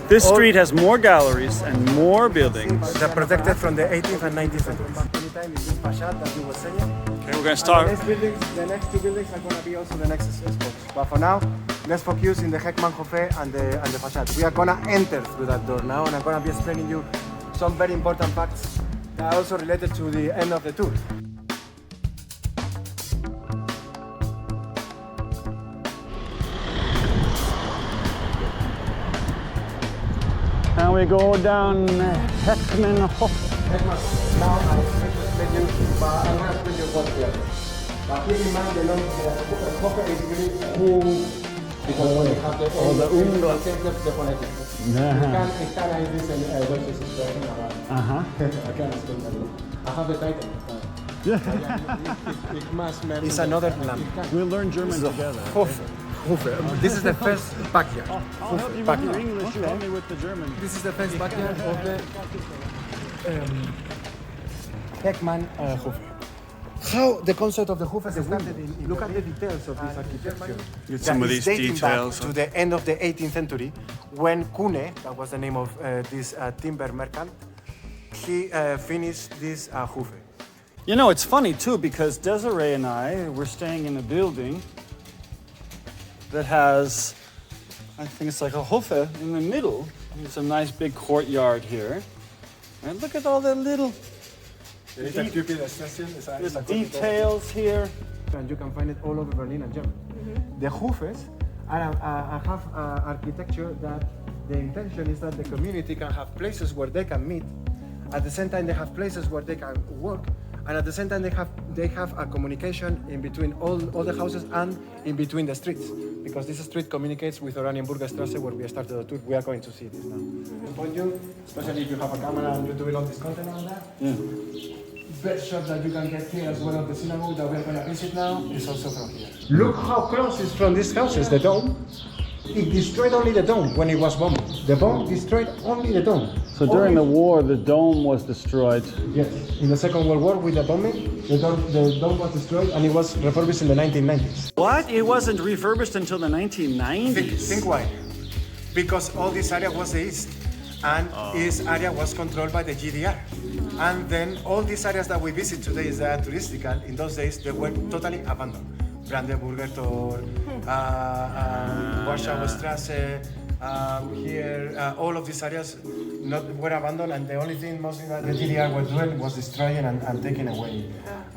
This street has more galleries and more buildings. They're protected from the 18th and 19th centuries. Anytime in this facade that you will see it. Okay, we're gonna start. The next two buildings are gonna be also the next spots. But for now, let's focus in the Heckmann Hofe and the facade. We are gonna enter through that door now, and I'm gonna be explaining you some very important facts that are also related to the end of the tour. Now we go down Heckmann Hofe. Now I'm going to explain you, but I'm going to explain you what we are doing. But keep in mind the Hofe is really cool because we have the phonetics. It can is this and voices expression about. I can explain that. I have the title. It's another lamp. We'll learn German together. Hofe. This is the first backyard. I'll help you with your English, you help me with the German. This is the first backyard of the Heckmann Hofe. How the concept of the Hofe started in look at the details of this architecture. Some of these details. To the end of the 18th century, when Kuhne, that was the name of this timber merchant, he finished this Hofe. You know, it's funny too because Desiree and I were staying in a building that has, I think it's like a Hofe in the middle. There's a nice big courtyard here. And look at all the little details here. And you can find it all over Berlin and Germany. The Hofes have architecture that the intention is that the community can have places where they can meet. At the same time, they have places where they can work. And at the same time, they have a communication in between all the houses and in between the streets. Because this street communicates with Oranienburger Straße, where we started the tour. We are going to see this now. Point you, especially if you have a camera and you're doing all this content on that. Yeah. Best shot that you can get here as well of the synagogue that we're going to visit now is also from here. Look how close it's from these houses, the dome. It destroyed only the dome when it was bombed. The bomb destroyed only the dome. So during the war, the dome was destroyed. Yes, in the Second World War with the bombing, the dome was destroyed and it was refurbished in the 1990s. What? It wasn't refurbished until the 1990s? Think why? Because all this area was the East and this area was controlled by the GDR. And then all these areas that we visit today is that touristical. In those days, they were totally abandoned. Brandenburger Tor, Warschauer Straße, here, all of these areas were abandoned, and the only thing mostly that the GDR were doing was destroying and taking away